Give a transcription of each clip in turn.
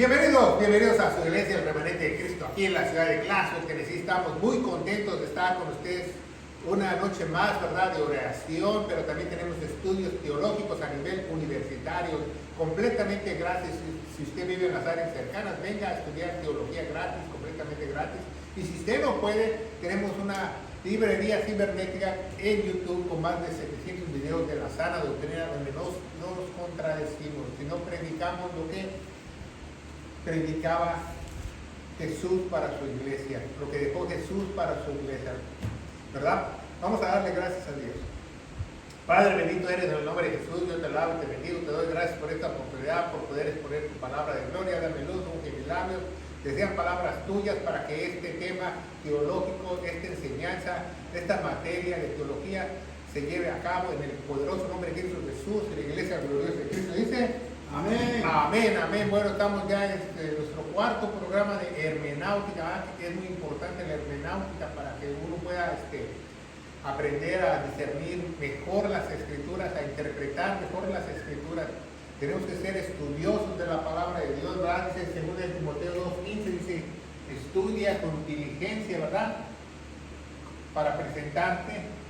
Bienvenidos a su iglesia, el remanente de Cristo, aquí en la ciudad de Glasgow, que estamos muy contentos de estar con ustedes una noche más, ¿verdad?, de oración, pero también tenemos estudios teológicos a nivel universitario, completamente gratis. Si usted vive en las áreas cercanas, venga a estudiar teología gratis, completamente gratis. Y si usted no puede, tenemos una librería cibernética en YouTube con más de 700 videos de la sana doctrina, donde no nos contradecimos, sino predicamos lo que predicaba Jesús para su iglesia, lo que dejó Jesús para su iglesia, ¿verdad? Vamos a darle gracias a Dios. Padre, bendito eres en el nombre de Jesús. Yo te alabo y te bendigo, te doy gracias por esta oportunidad, por poder exponer tu palabra de gloria. Dame luz, unge mis labios, que sean palabras tuyas para que este tema teológico, esta enseñanza, esta materia de teología se lleve a cabo en el poderoso nombre de Cristo Jesús y la iglesia gloriosa de Cristo. Dice: amén. Amén, amén. Bueno, estamos ya en nuestro cuarto programa de hermenáutica, que es muy importante la hermenáutica para que uno pueda aprender a discernir mejor las escrituras, a interpretar mejor las escrituras. Tenemos que ser estudiosos de la palabra de Dios, ¿verdad? Dice en 2 Timoteo 2:15, dice: estudia con diligencia, ¿verdad?, para presentarte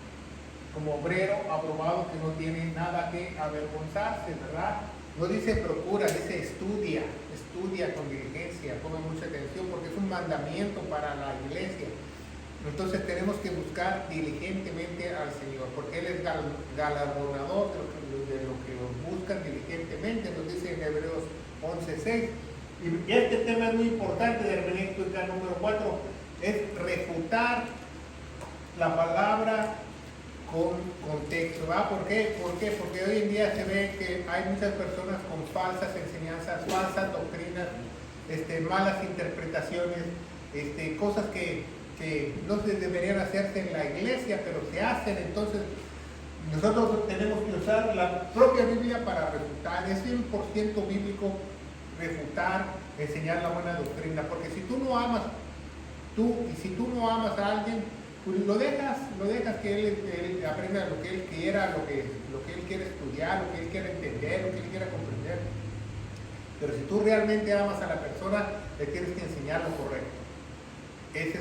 como obrero aprobado, que no tiene nada que avergonzarse, ¿verdad? No dice procura, dice estudia con diligencia. Pongan mucha atención porque es un mandamiento para la iglesia. Entonces tenemos que buscar diligentemente al Señor, porque Él es galardonador de lo que buscan diligentemente, nos dice en Hebreos 11:6. Y este tema es muy importante de hermenéutica número 4, es refutar la palabra con contexto, ¿va? ¿Por qué? Porque hoy en día se ve que hay muchas personas con falsas enseñanzas, falsas doctrinas, malas interpretaciones, cosas que no se deberían hacerse en la iglesia, pero se hacen. Entonces nosotros tenemos que usar la propia Biblia para refutar. Es 100% bíblico refutar, enseñar la buena doctrina, porque si tú no amas a alguien, pues lo dejas que él aprenda lo que él quiera, lo que él quiere estudiar, lo que él quiera entender, lo que él quiera comprender. Pero si tú realmente amas a la persona, le tienes que enseñar lo correcto. Esa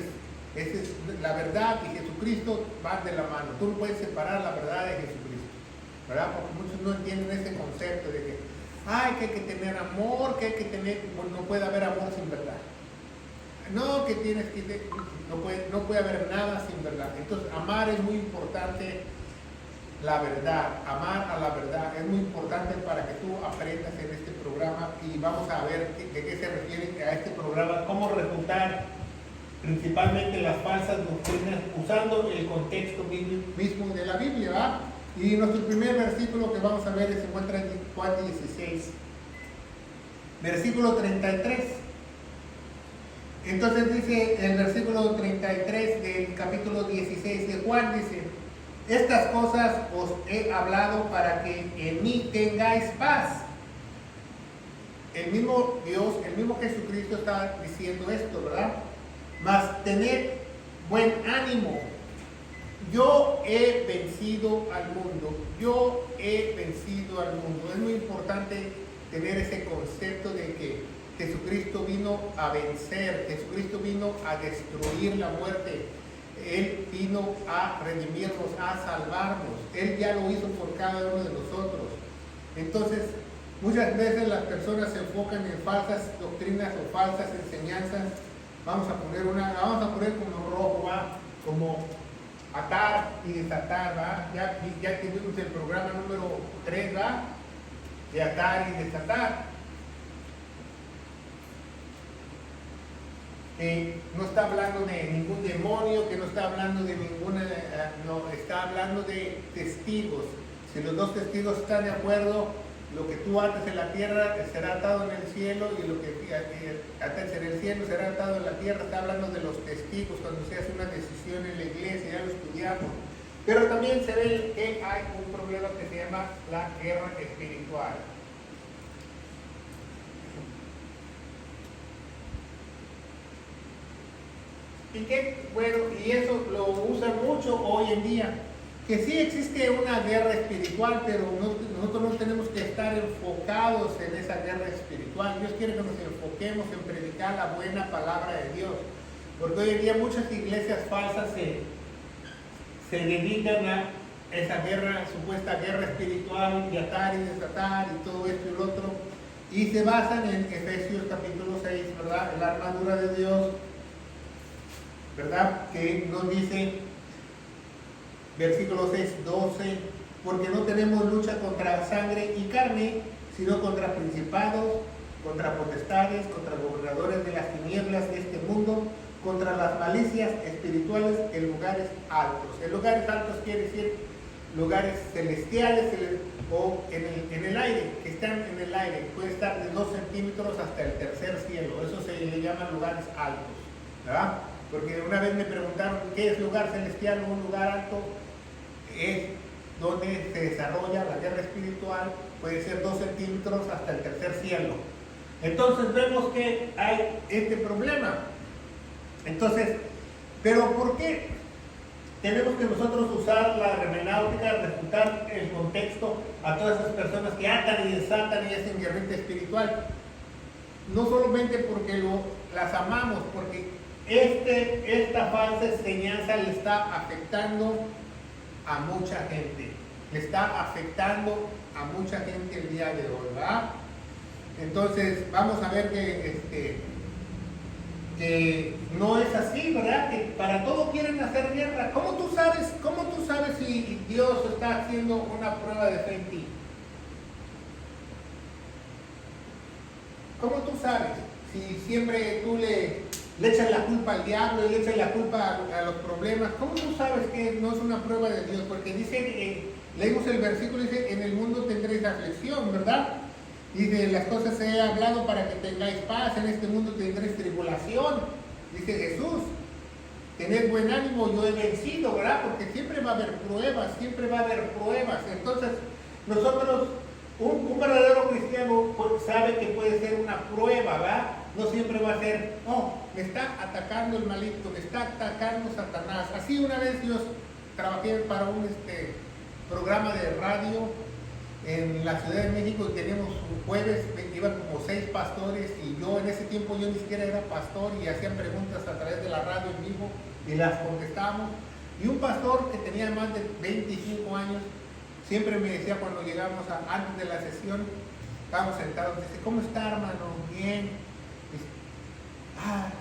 es la verdad, y Jesucristo va de la mano. Tú no puedes separar la verdad de Jesucristo, ¿verdad? Porque muchos no entienden ese concepto de que hay que tener amor, bueno, no puede haber amor sin verdad. No, que tienes que, no puede haber nada sin verdad. Entonces, amar es muy importante, la verdad, amar a la verdad es muy importante para que tú aprendas en este programa. Y vamos a ver de qué se refiere a este programa, cómo refutar principalmente las falsas doctrinas usando el contexto mismo de la Biblia, ¿verdad? Y nuestro primer versículo que vamos a ver se encuentra en Juan 16, versículo 33. Entonces dice el versículo 33 del capítulo 16 de Juan, dice: estas cosas os he hablado para que en mí tengáis paz. El mismo Dios, el mismo Jesucristo está diciendo esto, ¿verdad? Mas tened buen ánimo. Yo he vencido al mundo. Yo he vencido al mundo. Es muy importante tener ese concepto de que Jesucristo vino a vencer, Jesucristo vino a destruir la muerte, Él vino a redimirnos, a salvarnos. Él ya lo hizo por cada uno de nosotros. Entonces, muchas veces las personas se enfocan en falsas doctrinas o falsas enseñanzas. Vamos a poner como rojo, ¿va? Como atar y desatar, ¿va? Ya tuvimos el programa número 3, ¿va? De atar y desatar. No está hablando de ningún demonio, que no está hablando de ninguna, no, está hablando de testigos. Si los dos testigos están de acuerdo, lo que tú ates en la tierra será atado en el cielo, y lo que ates en el cielo será atado en la tierra. Está hablando de los testigos cuando se hace una decisión en la iglesia, ya lo estudiamos. Pero también se ve que hay un problema que se llama la guerra espiritual. Y eso lo usan mucho hoy en día. que sí existe una guerra espiritual, pero nosotros no tenemos que estar enfocados en esa guerra espiritual. Dios quiere que nos enfoquemos en predicar la buena palabra de Dios, porque hoy en día muchas iglesias falsas se dedican a esa guerra, supuesta guerra espiritual, y atar y desatar y todo esto y lo otro, y se basan en Efesios capítulo 6, ¿verdad? La armadura de Dios, ¿verdad? Que nos dice, versículo 6, 12, porque no tenemos lucha contra sangre y carne, sino contra principados, contra potestades, contra gobernadores de las tinieblas de este mundo, contra las malicias espirituales en lugares altos. En lugares altos quiere decir lugares celestiales o en el aire, que están en el aire, puede estar de 2 centímetros hasta el tercer cielo. Eso se le llama lugares altos, ¿verdad? Porque una vez me preguntaron qué es lugar celestial o un lugar alto. Es donde se desarrolla la guerra espiritual, puede ser 2 centímetros hasta el tercer cielo. Entonces vemos que hay este problema. Entonces, ¿pero por qué tenemos que nosotros usar la hermenéutica, refutar el contexto a todas esas personas que atan y desatan y hacen guerrita espiritual? No solamente porque las amamos, porque esta falsa enseñanza le está afectando a mucha gente, le está afectando a mucha gente el día de hoy, ¿verdad? Entonces vamos a ver que no es así, ¿verdad? Que para todo quieren hacer guerra. ¿Cómo tú sabes si Dios está haciendo una prueba de fe en ti? ¿Cómo tú sabes? Si siempre tú le echas la culpa al diablo y le echas la culpa a los problemas, ¿cómo tú sabes que no es una prueba de Dios? Porque dice, leemos el versículo, dice, en el mundo tendréis aflicción, ¿verdad? Dice, las cosas he hablado para que tengáis paz, en este mundo tendréis tribulación. Dice Jesús, tened buen ánimo, yo he vencido, ¿verdad? Porque siempre va a haber pruebas, siempre va a haber pruebas. Entonces, nosotros, un verdadero cristiano sabe que puede ser una prueba, ¿verdad? No siempre va a ser, me está atacando el malito, me está atacando Satanás. Así una vez yo trabajé para un programa de radio en la Ciudad de México y teníamos un jueves, iban como 6 pastores y yo en ese tiempo yo ni siquiera era pastor y hacían preguntas a través de la radio en vivo y las contestábamos. Y un pastor que tenía más de 25 años siempre me decía cuando llegamos antes de la sesión, estábamos sentados, dice, ¿cómo está, hermano? Bien. Dice,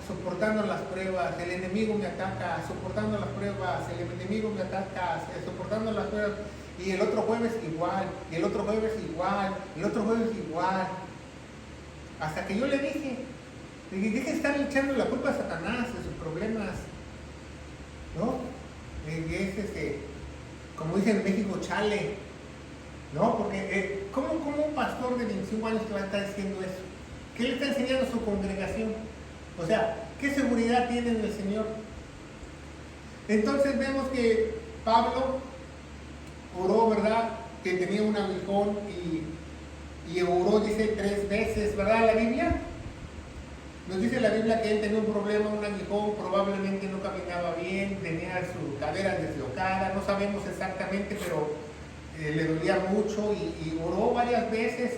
soportando las pruebas, el enemigo me ataca, soportando las pruebas, el enemigo me ataca, soportando las pruebas. Y el otro jueves igual, y el otro jueves igual, y el otro jueves igual. Hasta que yo le dije, deje de estar echando la culpa a Satanás de sus problemas, ¿no? Es como dicen en México, chale, ¿no? Porque, ¿cómo un pastor de 25 años te va a estar diciendo eso? ¿Qué le está enseñando a su congregación? O sea, ¿qué seguridad tiene en el Señor? Entonces vemos que Pablo oró, ¿verdad? Que tenía un aguijón y oró, dice, 3 veces, ¿verdad? La Biblia nos dice la Biblia que él tenía un problema, un aguijón, probablemente no caminaba bien, tenía su cadera deslocada, no sabemos exactamente, pero le dolía mucho y oró varias veces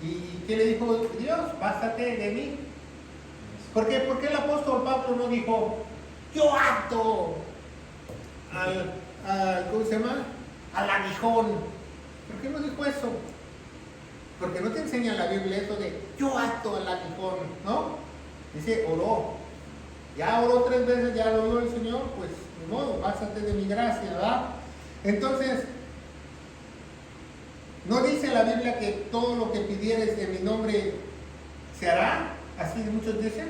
y ¿qué le dijo Dios? Bástate de mí. ¿Por qué el apóstol Pablo no dijo, yo ato ¿cómo se llama? Al aguijón? ¿Por qué no dijo eso? Porque no te enseña la Biblia eso de yo ato al aguijón, ¿no? Dice, oró. Ya oró 3 veces, ya lo oyó el Señor, pues de modo, básate de mi gracia, ¿verdad? Entonces, ¿no dice la Biblia que todo lo que pidieres en mi nombre se hará? Así muchos dicen.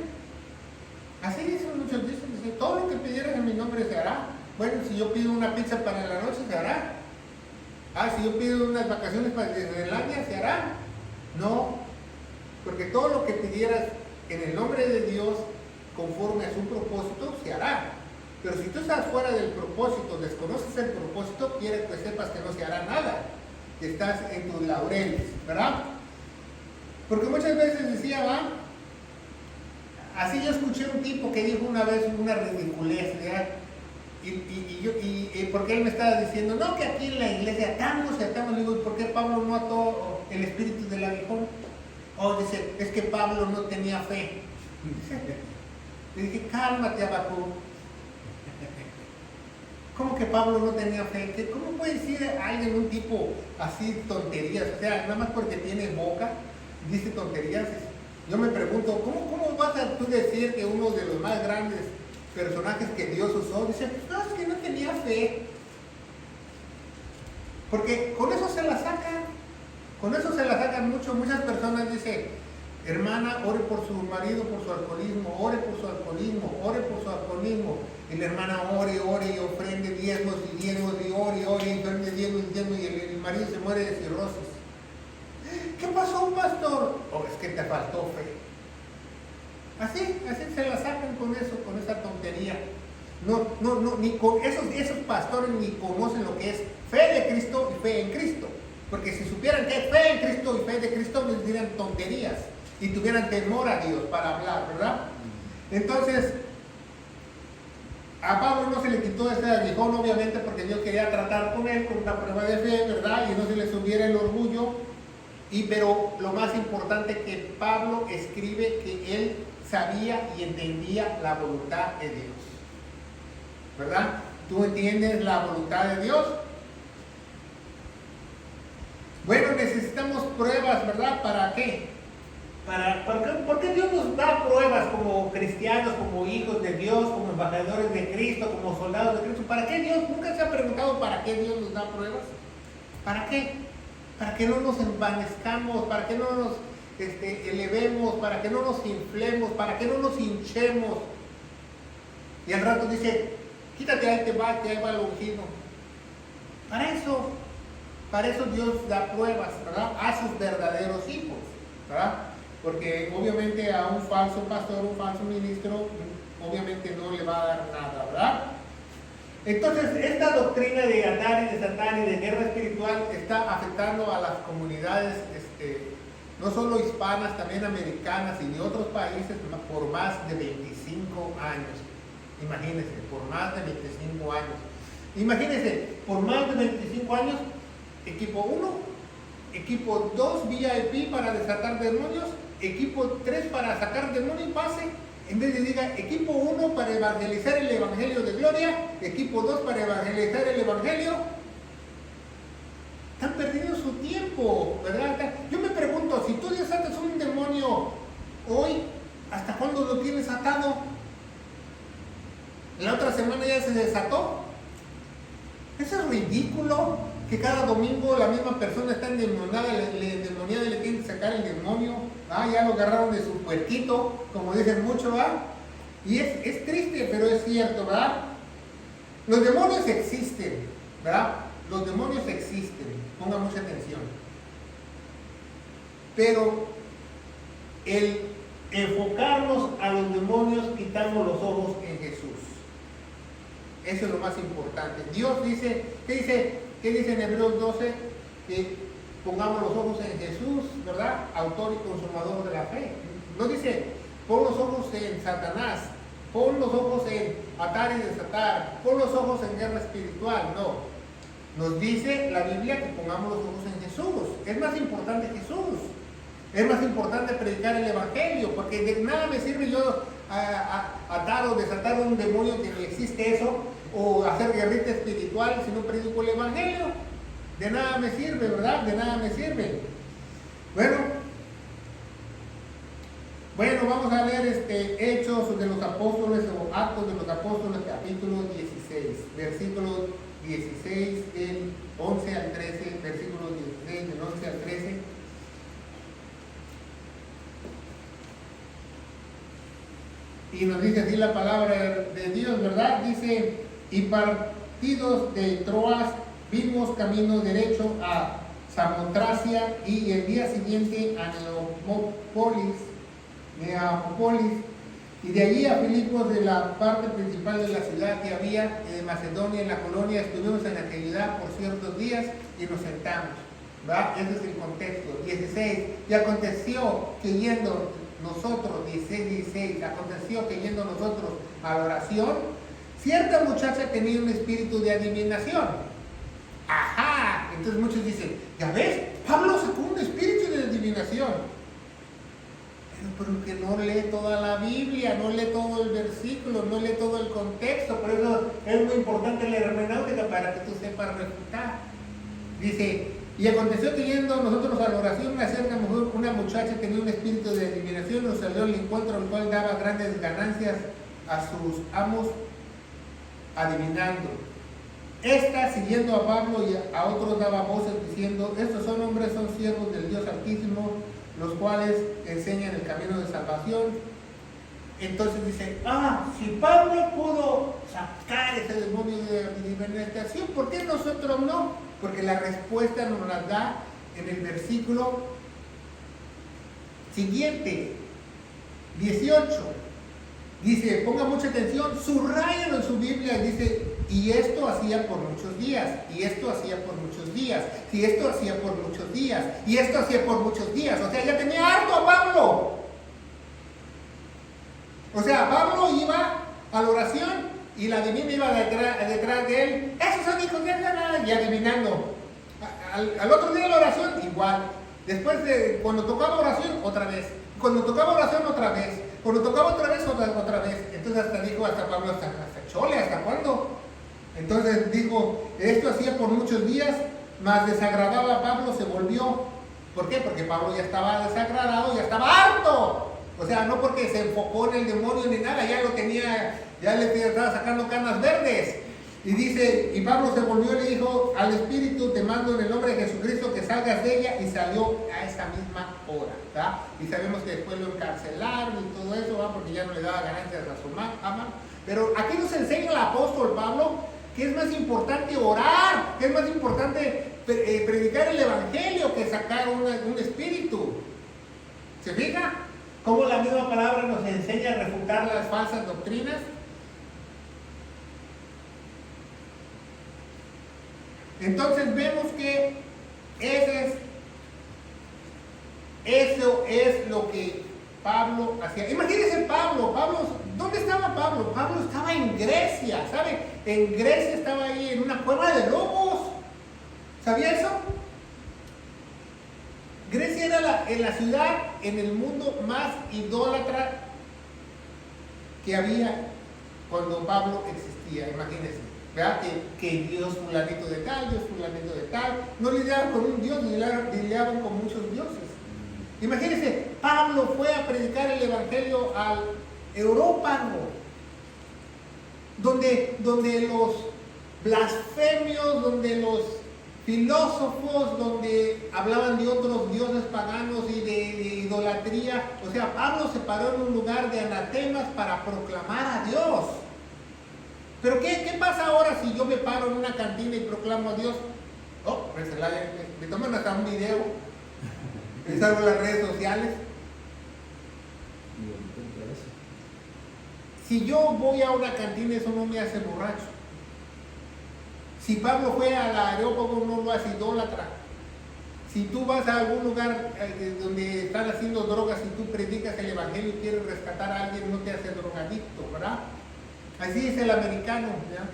Así dicen muchos dicen, todo lo que pidieras en mi nombre se hará. Bueno, si yo pido una pizza para la noche, se hará. Si yo pido unas vacaciones para Disneylandia, se hará. No, porque todo lo que pidieras en el nombre de Dios, conforme a su propósito, se hará. Pero si tú estás fuera del propósito, desconoces el propósito, quiere que sepas que no se hará nada, que estás en tus laureles, ¿verdad? Porque muchas veces decía, así yo escuché un tipo que dijo una vez una ridiculez, ¿verdad? porque él me estaba diciendo, no, que aquí en la iglesia atamos y atamos. Le digo, ¿por qué Pablo no ató el espíritu del aguijón? Dice, es que Pablo no tenía fe. Le dije, cálmate, Habacuc. ¿Cómo que Pablo no tenía fe? ¿Cómo puede decir alguien, un tipo así, tonterías? O sea, nada más porque tiene boca, dice tonterías. Yo me pregunto, ¿cómo vas a tú decir que uno de los más grandes personajes que Dios usó, dice, no, es que no tenía fe? Porque con eso se la sacan muchas personas. Dice, hermana, ore por su marido, por su alcoholismo, ore por su alcoholismo, ore por su alcoholismo. Y la hermana ore y ofrende diezmos y ore y ofrende diezmos y el marido se muere de cirrosis. ¿Qué pasó, pastor? Es que te faltó fe. Así se la sacan con eso, con esa tontería. No, ni con esos pastores ni conocen lo que es fe de Cristo y fe en Cristo. Porque si supieran que hay fe en Cristo y fe de Cristo, les dirían tonterías y tuvieran temor a Dios para hablar, ¿verdad? Entonces, a Pablo no se le quitó ese aguijón, obviamente, porque Dios quería tratar con él con una prueba de fe, ¿verdad? Y no se le subiera el orgullo. Pero lo más importante es que Pablo escribe que él sabía y entendía la voluntad de Dios, ¿verdad? ¿Tú entiendes la voluntad de Dios? Bueno, necesitamos pruebas, ¿verdad? ¿Para qué? ¿Por qué Dios nos da pruebas como cristianos, como hijos de Dios, como embajadores de Cristo, como soldados de Cristo? ¿Para qué Dios? ¿Nunca se ha preguntado para qué Dios nos da pruebas? ¿Para qué? Para que no nos envanezcamos, para que no nos elevemos, para que no nos inflemos, para que no nos hinchemos. Y al rato dice, quítate, ahí te va, que ahí va el ungido. Para eso Dios da pruebas, ¿verdad? A sus verdaderos hijos, ¿verdad? Porque obviamente a un falso pastor, un falso ministro, obviamente no le va a dar nada, ¿verdad? Entonces, esta doctrina de atar y desatar y de guerra espiritual está afectando a las comunidades, no solo hispanas, también americanas y de otros países por más de 25 años. Imagínense, por más de 25 años. Imagínense, por más de 25 años, equipo 1, equipo 2 VIP para desatar demonios, equipo 3 para sacar demonio y pase. En vez de diga equipo 1 para evangelizar el evangelio de gloria, equipo 2 para evangelizar el evangelio, están perdiendo su tiempo, ¿verdad? Yo me pregunto, si tú desatas un demonio hoy, ¿hasta cuándo lo tienes atado? ¿La otra semana ya se desató? Eso es ridículo, que cada domingo la misma persona está endemoniada y le tienen que sacar el demonio. Ya lo agarraron de su puerquito, como dicen mucho, ¿verdad? Y es triste, pero es cierto, ¿verdad? Los demonios existen, ¿verdad? Los demonios existen, ponga mucha atención. Pero el enfocarnos a los demonios, quitamos los ojos en Jesús. Eso es lo más importante. Dios dice, ¿qué dice en Hebreos 12? Que pongamos los ojos en Jesús, ¿verdad? Autor y consumador de la fe. No dice, pon los ojos en Satanás, pon los ojos en atar y desatar, pon los ojos en guerra espiritual. No. Nos dice la Biblia que pongamos los ojos en Jesús. Es más importante Jesús. Es más importante predicar el evangelio, porque de nada me sirve yo atar o desatar un demonio que ni existe eso, o hacer guerrita espiritual si no predico el evangelio. De nada me sirve, ¿verdad? De nada me sirve. Bueno, vamos a ver Hechos de los Apóstoles o Actos de los Apóstoles, capítulo 16, versículos 16 del 11 al 13, versículos 16 del 11 al 13. Y nos dice así la palabra de Dios, ¿verdad? Dice, y partidos de Troas, vimos camino derecho a Samotracia y el día siguiente a Neapolis, y de allí a Filipos, de la parte principal de la ciudad que había de Macedonia en la colonia. Estuvimos en actividad por ciertos días y nos sentamos, ¿verdad? Ese es el contexto. 16, y aconteció que yendo nosotros, 16, aconteció que yendo nosotros a la oración, cierta muchacha tenía un espíritu de adivinación. Ajá, entonces muchos dicen, ya ves, Pablo sacó un espíritu de adivinación. Pero que no lee toda la Biblia, no lee todo el versículo, no lee todo el contexto. Por eso es muy importante la hermenéutica para que tú sepas refutar. Dice, y aconteció que yendo nosotros a la oración, una muchacha tenía un espíritu de adivinación, nos salió al encuentro, el cual daba grandes ganancias a sus amos adivinando. Esta, siguiendo a Pablo y a otros, daba voces diciendo, estos son hombres, son siervos del Dios Altísimo, los cuales enseñan el camino de salvación. Entonces dice, si Pablo pudo sacar ese demonio de adivinación, ¿por qué nosotros no? Porque la respuesta nos la da en el versículo siguiente, 18. Dice, ponga mucha atención, subrayenlo en su Biblia, dice, y esto hacía por muchos días, y esto hacía por muchos días, y esto hacía por muchos días, y esto hacía por muchos días. O sea, ya tenía harto a Pablo. O sea, Pablo iba a la oración y la divina iba detrás de él. Esos son hijos de nada, y adivinando. Al otro día de la oración, igual. Después de, cuando tocaba oración, otra vez. Cuando tocaba oración, otra vez. Cuando tocaba otra vez, otra vez. Entonces hasta dijo, hasta Pablo, hasta chole, ¿hasta cuándo? Entonces dijo, esto hacía por muchos días, mas desagradaba a Pablo, se volvió. ¿Por qué? Porque Pablo ya estaba desagradado, ya estaba harto. O sea, no porque se enfocó en el demonio ni nada, ya lo tenía, ya le estaba sacando canas verdes. Y dice, y Pablo se volvió y le dijo al Espíritu, te mando en el nombre de Jesucristo que salgas de ella, y salió a esa misma hora, ¿verdad? Y sabemos que después lo encarcelaron y todo eso, ¿verdad? Porque ya no le daba ganancias a su ama. Pero aquí nos enseña el apóstol Pablo que es más importante orar, que es más importante predicar el evangelio que sacar un espíritu. ¿Se fija? Cómo la misma palabra nos enseña a refutar las falsas doctrinas. Entonces vemos que eso es lo que Pablo hacía. Imagínense Pablo, ¿dónde estaba Pablo? Pablo estaba en Grecia, ¿sabe? En Grecia estaba ahí en una cueva de lobos. ¿Sabía eso? Grecia era la ciudad en el mundo más idólatra que había cuando Pablo existía, imagínense. ¿Verdad? Que Dios fulanito de tal, Dios fulanito de tal. No lidiaban con un Dios, lidiaban con muchos dioses. Imagínense, Pablo fue a predicar el evangelio al Európago, donde los blasfemios, donde los filósofos, donde hablaban de otros dioses paganos y de idolatría. O sea, Pablo se paró en un lugar de anatemas para proclamar a Dios. Pero ¿qué pasa ahora si yo me paro en una cantina y proclamo a Dios? Pues me toman hasta un video, me salgo en las redes sociales. Si yo voy a una cantina, eso no me hace borracho. Si Pablo fue al Areópago, no lo hace idólatra. Si tú vas a algún lugar donde están haciendo drogas y tú predicas el evangelio y quieres rescatar a alguien, no te hace drogadicto, ¿verdad? Así es el americano, ¿ya?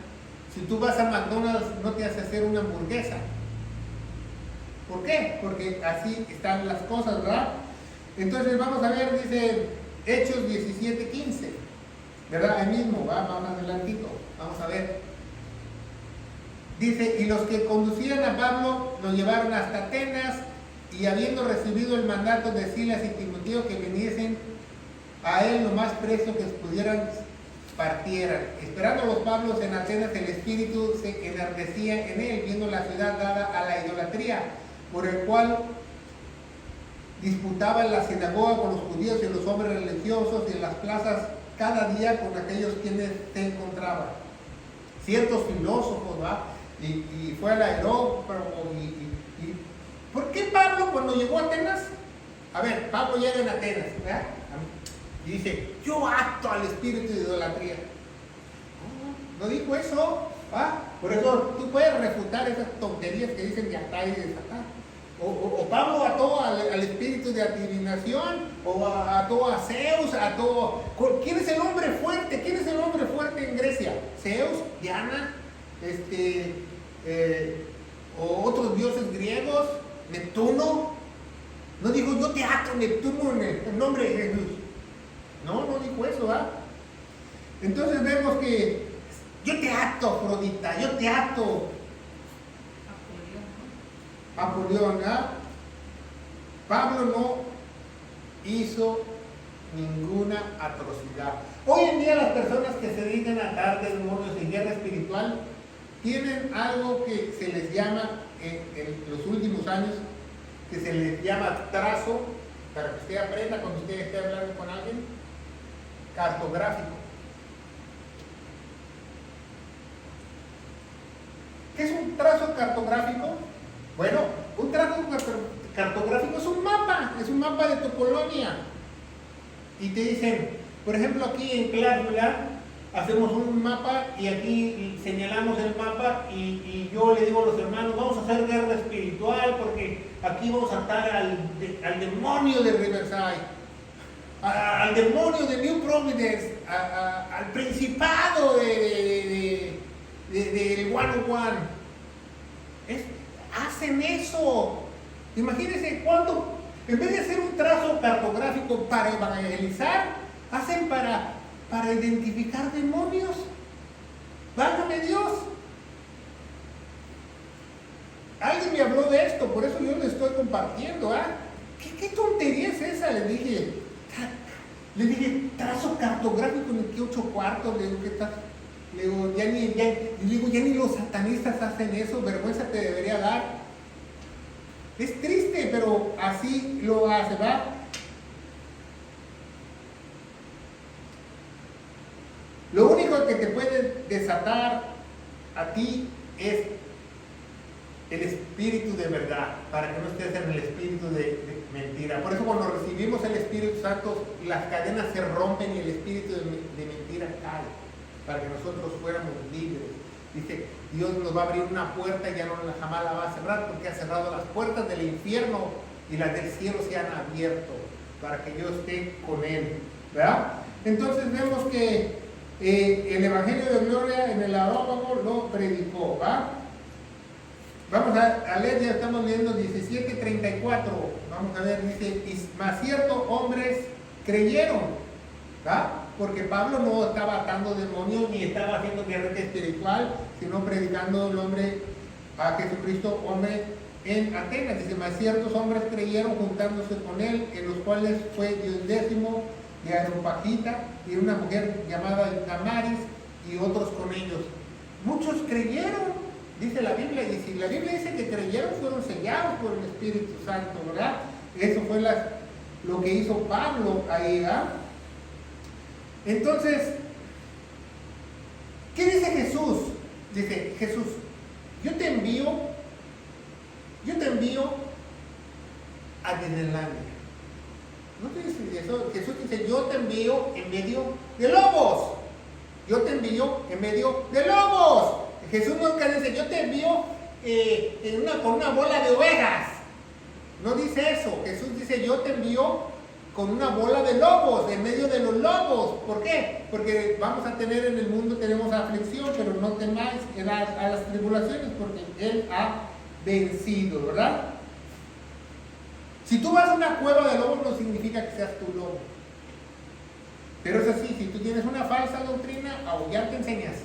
Si tú vas a McDonald's, no te hace hacer una hamburguesa. ¿Por qué? Porque así están las cosas, ¿verdad? Entonces vamos a ver, dice Hechos 17:15, ¿verdad? Ahí mismo, va más adelantito, vamos a ver. Dice, y los que conducían a Pablo lo llevaron hasta Atenas, y habiendo recibido el mandato de Silas y Timoteo que viniesen a él lo más presto que pudieran, partieran. Esperando los Pablos en Atenas, el espíritu se enardecía en él, viendo la ciudad dada a la idolatría, por el cual disputaban la sinagoga con los judíos y los hombres religiosos, y en las plazas cada día con aquellos quienes se encontraban. Ciertos filósofos, ¿va? Y fue al Areópago. ¿Por qué Pablo cuando llegó a Atenas? A ver, Pablo llega en Atenas, ¿verdad? Y dice, yo acto al espíritu de idolatría. No dijo eso, ¿va? Por eso tú puedes refutar esas tonterías que dicen de acá y de acá. O Pablo ató al espíritu de adivinación, o ató a Zeus, ató... ¿Quién es el hombre fuerte? ¿Quién es el hombre fuerte en Grecia? Zeus, Diana, o otros dioses griegos, Neptuno. No dijo, yo te ato, Neptuno, en el nombre de Jesús. No dijo eso, ¿ah? Entonces vemos que yo te ato, Afrodita, yo te ato, Apolión, ¿ah? Pablo no hizo ninguna atrocidad. Hoy en día las personas que se dedican a atar demonios en guerra espiritual tienen algo que se les llama, en los últimos años, que se les llama trazo, para que usted aprenda cuando usted esté hablando con alguien, cartográfico. ¿Qué es un trazo cartográfico? Bueno, un trazo cartográfico es un mapa de tu colonia. Y te dicen, por ejemplo, aquí en Class, hacemos un mapa y aquí señalamos el mapa y yo le digo a los hermanos, vamos a hacer guerra espiritual porque aquí vamos a atar al demonio de Riverside, al demonio de New Providence, al principado del 101. Hacen eso. Imagínense cuánto, en vez de hacer un trazo cartográfico para evangelizar, hacen para identificar demonios. Válgame Dios. Alguien me habló de esto, por eso yo le estoy compartiendo. ¿Qué tontería es esa? Le dije, trazo cartográfico en el que 8 cuartos. Le digo, ¿qué tal? Le digo, ya ni los satanistas hacen eso, vergüenza te debería dar. Es triste, pero así lo hace, ¿va? Lo único que te puede desatar a ti es el espíritu de verdad, para que no estés en el espíritu de mentira. Por eso cuando recibimos el Espíritu Santo, las cadenas se rompen y el espíritu de mentira cae, para que nosotros fuéramos libres. Dice, Dios nos va a abrir una puerta y ya no jamás la va a cerrar, porque ha cerrado las puertas del infierno y las del cielo se han abierto, para que yo esté con Él, ¿verdad? Entonces vemos que el Evangelio de Gloria en el Areópago lo predicó, ¿va? Vamos a leer, ya estamos leyendo 17:34. Vamos a ver, dice, más ciertos hombres creyeron, ¿va? Porque Pablo no estaba atando demonios ni estaba haciendo guerra espiritual, sino predicando el hombre a Jesucristo, hombre en Atenas. Dice, más ciertos hombres creyeron juntándose con él, en los cuales fue Diosdécimo de Areopagita y una mujer llamada Damaris y otros con ellos. Muchos creyeron, dice la Biblia, y si la Biblia dice que creyeron, fueron sellados por el Espíritu Santo, ¿verdad? Eso fue lo que hizo Pablo ahí, ¿verdad? Entonces, ¿qué dice Jesús? Dice Jesús, yo te envío a Disneylandia. ¿No te dice eso? Jesús dice, yo te envío en medio de lobos. Yo te envío en medio de lobos. Jesús nunca dice, yo te envío con una bola de ovejas. No dice eso. Jesús dice, yo te envío con una bola de lobos, en medio de los lobos. ¿Por qué? Porque vamos a tener en el mundo, tenemos aflicción, pero no temáis a las tribulaciones, porque Él ha vencido, ¿verdad? Si tú vas a una cueva de lobos, no significa que seas tu lobo. Pero eso sí, si tú tienes una falsa doctrina, aullar te enseñas.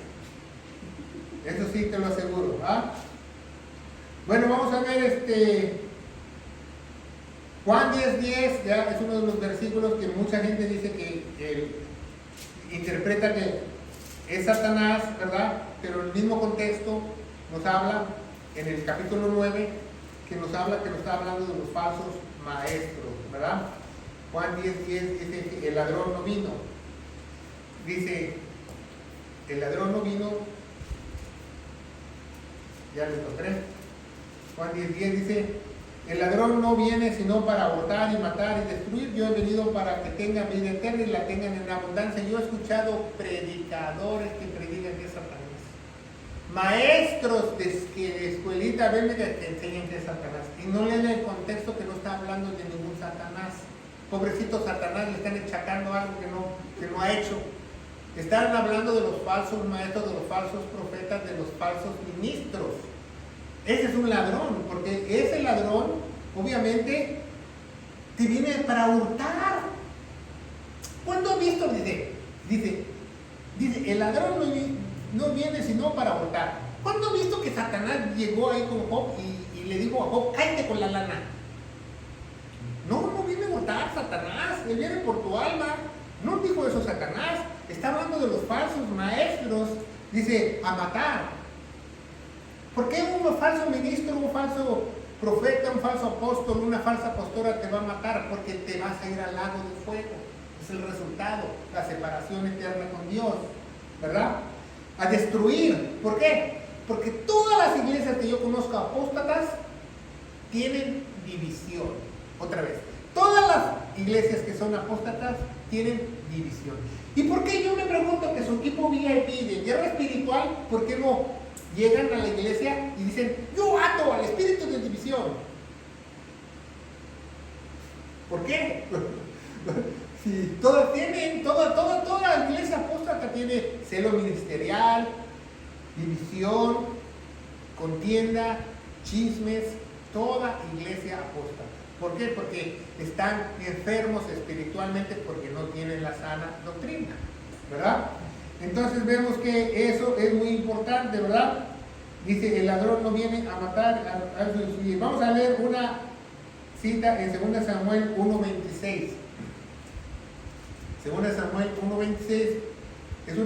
Eso sí te lo aseguro, ¿ah? Bueno, vamos a ver Juan 10:10, ya es uno de los versículos que mucha gente dice que interpreta que es Satanás, ¿verdad? Pero el mismo contexto nos habla en el capítulo 9, que nos está hablando de los falsos maestros, ¿verdad? Juan 10:10 dice que el ladrón no vino. Dice, el ladrón no vino, ya les encontré. Juan 10:10 dice, el ladrón no viene sino para abortar y matar y destruir. Yo he venido para que tengan vida eterna y la tengan en abundancia. Yo he escuchado predicadores que predican que es Satanás. maestros de escuelita bíblica que enseñan que es Satanás y no leen el contexto que no está hablando de ningún Satanás. Pobrecito Satanás, le están echacando algo que no ha hecho. Están hablando de los falsos maestros, de los falsos profetas, de los falsos ministros. Ese es un ladrón, porque ese ladrón obviamente te viene para hurtar. ¿Cuándo has visto? Dice, el ladrón no viene sino para hurtar. ¿Cuándo has visto que Satanás llegó ahí con Job y le dijo a Job, cállate con la lana? No viene a hurtar Satanás, él viene por tu alma. No dijo eso Satanás, está hablando de los falsos maestros, dice, a matar. ¿Por qué un falso ministro, un falso profeta, un falso apóstol, una falsa pastora te va a matar? Porque te vas a ir al lago de fuego. Es el resultado, la separación eterna con Dios, ¿verdad? A destruir. ¿Por qué? Porque todas las iglesias que yo conozco apóstatas tienen división. Otra vez, todas las iglesias que son apóstatas tienen división. ¿Y por qué? Yo me pregunto que su equipo VIP de guerra espiritual, ¿por qué no llegan a la iglesia y dicen, yo ato al espíritu de división? ¿Por qué? Si toda iglesia apóstata tiene celo ministerial, división, contienda, chismes, toda iglesia apóstata. ¿Por qué? Porque están enfermos espiritualmente porque no tienen la sana doctrina, ¿verdad? Entonces vemos que eso es muy importante, ¿verdad? Dice, el ladrón no viene a matar, a destruir. Vamos a leer una cita en 2 Samuel 1:26. 2 Samuel 1:26 es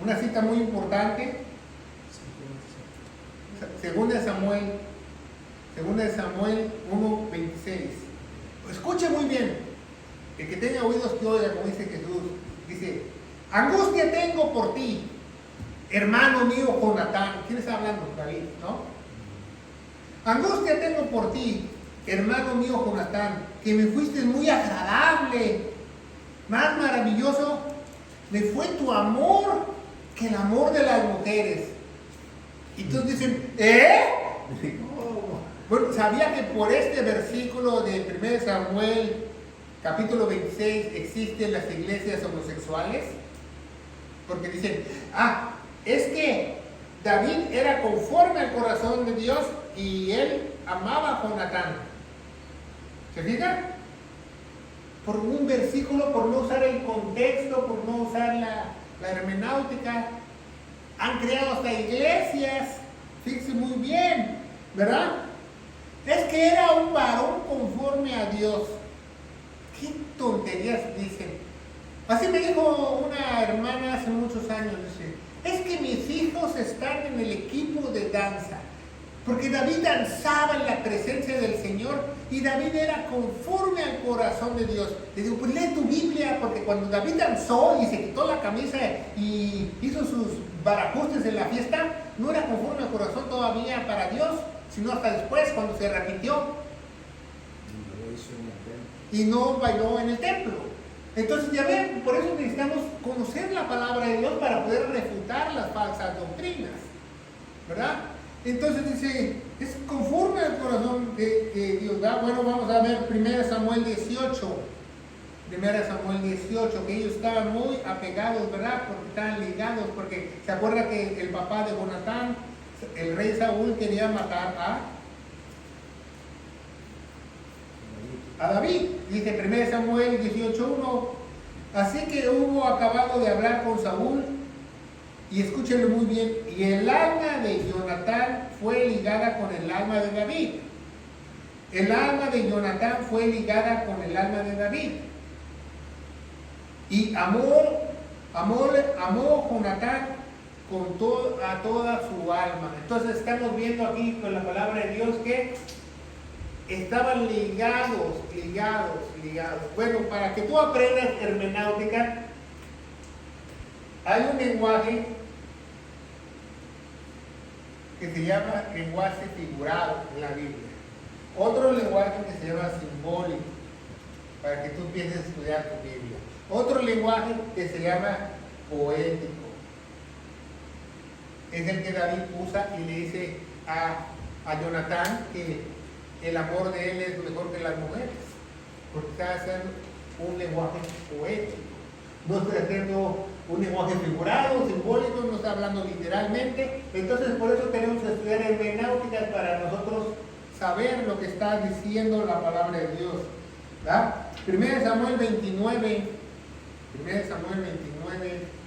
una cita muy importante. 2 Samuel 1:26. Escuche muy bien. El que tenga oídos que oiga, como dice Jesús. Dice, angustia tengo por ti, hermano mío Jonatán. ¿Quién está hablando? David, ¿no? Angustia tengo por ti, hermano mío Jonatán, que me fuiste muy agradable. Más maravilloso me fue tu amor que el amor de las mujeres. Y todos dicen, Bueno, ¿sabía que por este versículo de 1 Samuel capítulo 26 existen las iglesias homosexuales? Porque dicen, es que David era conforme al corazón de Dios y él amaba a Jonatán. ¿Se fijan? Por un versículo, por no usar el contexto, por no usar la hermenéutica, han creado hasta iglesias. Fíjense muy bien, ¿verdad? Es que era un varón conforme a Dios. ¿Qué tonterías dicen? Así me dijo una hermana hace muchos años, dice, es que mis hijos están en el equipo de danza, porque David danzaba en la presencia del Señor y David era conforme al corazón de Dios. Le digo, pues lee tu Biblia, porque cuando David danzó y se quitó la camisa y hizo sus barajustes en la fiesta, no era conforme al corazón todavía para Dios, sino hasta después, cuando se repitió. Y no bailó en el templo. Entonces ya ven, por eso necesitamos conocer la palabra de Dios para poder refutar las falsas doctrinas, ¿verdad? Entonces dice, es conforme al corazón de Dios, ¿verdad? Bueno, vamos a ver 1 Samuel 18. 1 Samuel 18, que ellos estaban muy apegados, ¿verdad? Porque estaban ligados, porque se acuerda que el papá de Jonatán, el rey Saúl, quería matar a David. Dice 1 Samuel 18:1, así que hubo acabado de hablar con Saúl, y escúchenlo muy bien, y el alma de Jonatán fue ligada con el alma de David. El alma de Jonatán fue ligada con el alma de David. Y amó Jonatán a toda su alma. Entonces estamos viendo aquí con la palabra de Dios que estaban ligados. Bueno, para que tú aprendas hermenéutica, hay un lenguaje que se llama lenguaje figurado en la Biblia. Otro lenguaje que se llama simbólico, para que tú empieces a estudiar tu Biblia. Otro lenguaje que se llama poético. es el que David usa y le dice a Jonatán que el amor de él es mejor que las mujeres, porque está haciendo un lenguaje poético. No está haciendo un lenguaje figurado, simbólico, no está hablando literalmente. Entonces, por eso tenemos que estudiar hermenéutica para nosotros saber lo que está diciendo la palabra de Dios. ¿Verdad? 1 Samuel 29. 1 Samuel 29.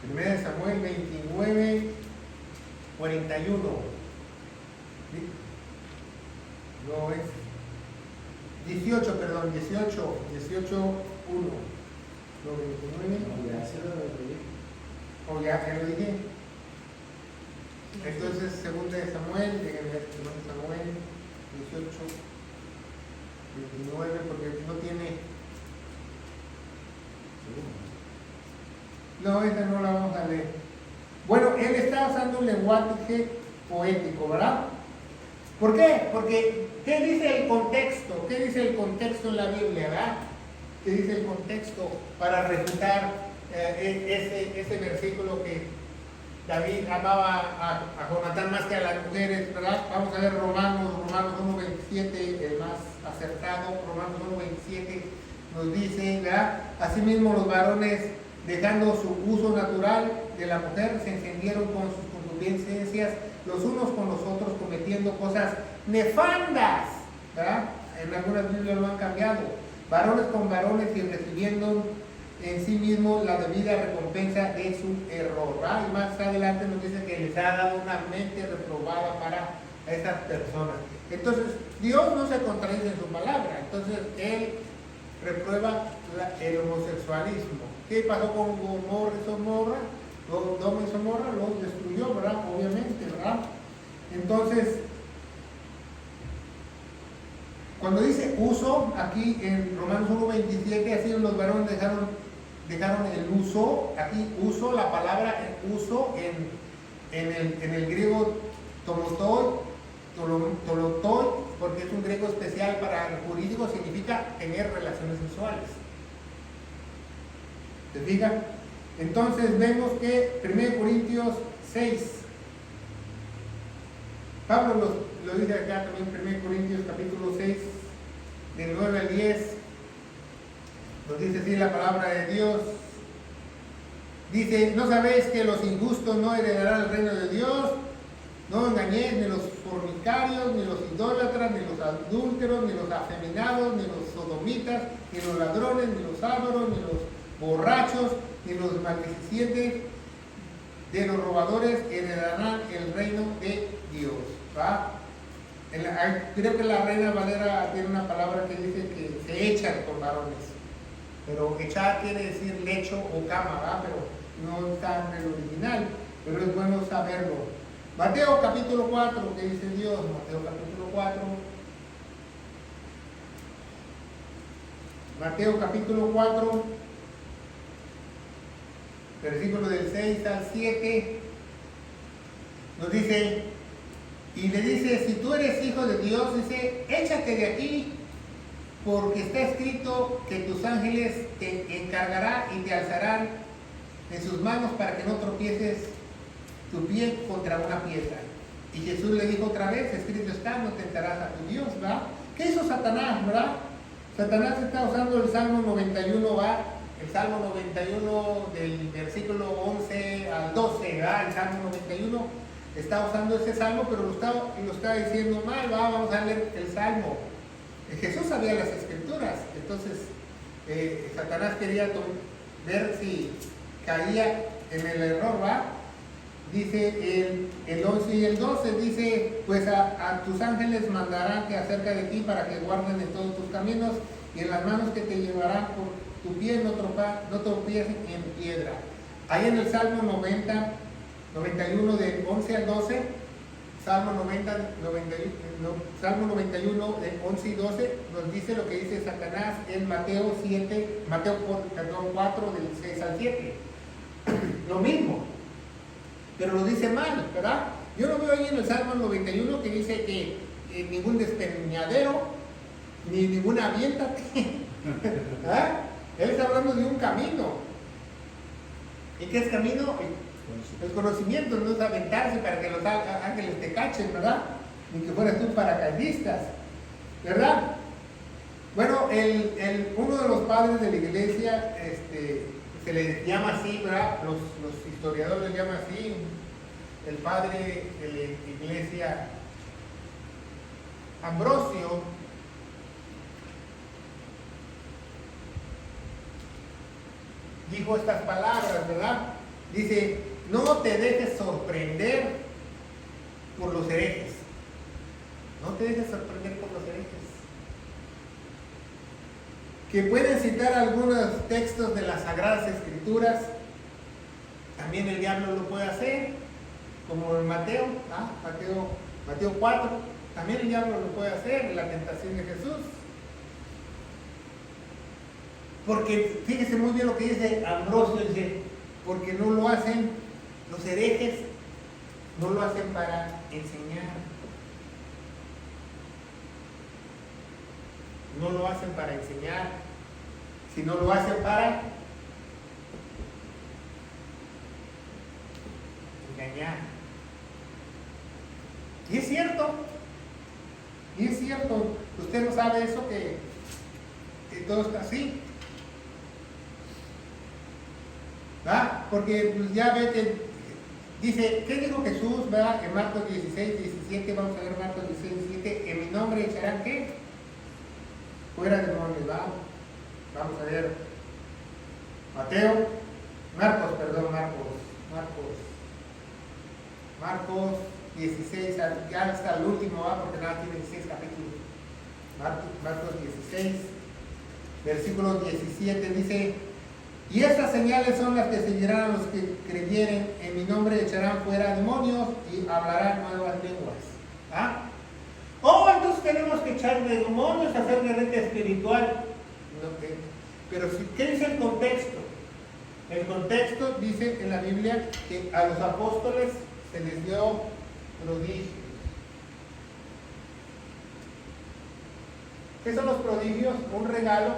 Primera de Samuel 29, 41. ¿Sí? No es 18, perdón, 18, 1. No, 29. Ya se lo dije. O ya lo dije. Entonces, segunda de Samuel, déjenme ver, segunda de Samuel 18, 29, porque no tiene. No, esa no la vamos a leer. Bueno, él está usando un lenguaje poético, ¿verdad? ¿Por qué? Porque, ¿qué dice el contexto? ¿Qué dice el contexto en la Biblia, verdad? ¿Qué dice el contexto para refutar ese versículo que David amaba a Jonatán más que a las mujeres, ¿verdad? Vamos a ver Romanos 1.27, el más acertado. Romanos 1.27 nos dice, ¿verdad? Asimismo los varones, dejando su uso natural de la mujer, se encendieron con sus concupiscencias los unos con los otros, cometiendo cosas nefandas, ¿verdad? En algunas Biblias lo han cambiado. Varones con varones y recibiendo en sí mismo la debida recompensa de su error, ¿verdad? Y más adelante nos dice que les ha dado una mente reprobada para esas personas. Entonces, Dios no se contradice en su palabra. Entonces, Él reprueba el homosexualismo. ¿Qué pasó con Gomorra y Somorra? Sodoma y Gomorra los destruyó, ¿verdad? Obviamente, ¿verdad? Entonces, cuando dice uso, aquí en Romanos 1.27, así los varones dejaron el uso, aquí uso, la palabra uso en el griego tolotoi, porque es un griego especial para el jurídico, significa tener relaciones sexuales. ¿Se fijan? Entonces vemos que 1 Corintios 6, Pablo lo dice acá también, 1 Corintios capítulo 6, del 9 al 10, nos dice así la palabra de Dios. Dice, ¿no sabéis que los injustos no heredarán el reino de Dios? No engañéis ni los fornicarios, ni los idólatras, ni los adúlteros, ni los afeminados, ni los sodomitas, ni los ladrones, ni los ávaros, ni los borrachos, ni los maldicientes, de los robadores heredarán el reino de Dios. ¿Va? Creo que la Reina Valera tiene una palabra que dice que se echan con varones, pero echar quiere decir lecho o cama, ¿va? Pero no está en el original, pero es bueno saberlo. Mateo capítulo 4, ¿qué dice Dios? Mateo capítulo 4. Mateo capítulo 4, versículo del 6 al 7, nos dice, y le dice, si tú eres hijo de Dios, dice, échate de aquí, porque está escrito que tus ángeles te encargarán y te alzarán en sus manos para que no tropieces tu pie contra una piedra. Y Jesús le dijo otra vez, escrito está, no tentarás a tu Dios, ¿verdad? ¿Qué hizo Satanás, verdad? Satanás está usando el Salmo 91, ¿va? El Salmo 91 del versículo 11 al 12, ¿verdad? El Salmo 91 está usando ese Salmo, pero lo está diciendo mal, ¿va? Vamos a leer el Salmo. Jesús sabía las Escrituras, entonces Satanás quería ver si caía en el error, ¿va? Dice el 11 y el 12, dice, pues a tus ángeles mandarán que acerca de ti para que guarden en todos tus caminos, y en las manos que te llevarán por tu pie no tropiecen en piedra. Ahí en el Salmo 91 del 11 al 12, Salmo 91 del 11 y 12 nos dice lo que dice Satanás en Mateo 4 del 6 al 7. Lo mismo, pero lo dice mal, ¿verdad? Yo lo veo ahí en el Salmo 91 que dice que ningún despeñadero, ni ninguna aviéntate. ¿Ah? Él está hablando de un camino. ¿Y qué es camino? El conocimiento, no es aventarse para que los ángeles te cachen, ¿verdad? Ni que fueras tú paracaidistas, ¿verdad? Bueno, uno de los padres de la iglesia, se le llama así, ¿verdad? Los historiadores le llaman así, el padre de la iglesia, Ambrosio, dijo estas palabras, ¿verdad? Dice, no te dejes sorprender por los herejes. No te dejes sorprender por los herejes. Que pueden citar algunos textos de las Sagradas Escrituras. También el diablo lo puede hacer, como en Mateo 4. También el diablo lo puede hacer en la tentación de Jesús. Porque fíjese muy bien lo que dice Ambrosio, dice, porque no lo hacen los herejes, no lo hacen para enseñar. No lo hacen para enseñar, sino lo hacen para engañar. Y es cierto, usted no sabe eso, que todo está así. ¿verdad? Porque pues, ya ve que dice, ¿qué dijo Jesús? ¿verdad? En Marcos 16, 17, vamos a ver Marcos 16, 17, en mi nombre echarán ¿qué? Fuera demonios, ¿verdad? Vamos a ver Marcos 16, ya hasta el último, ¿verdad? Porque nada tiene 16 capítulos. Marcos 16, versículo 17 dice, y estas señales son las que seguirán a los que creyeren, en mi nombre echarán fuera demonios y hablarán nuevas lenguas. ¿Ah? Oh, entonces tenemos que echar de demonios, hacer guerrita espiritual. No, pero ¿qué dice el contexto? El contexto dice en la Biblia que a los apóstoles se les dio prodigios. ¿Qué son los prodigios? Un regalo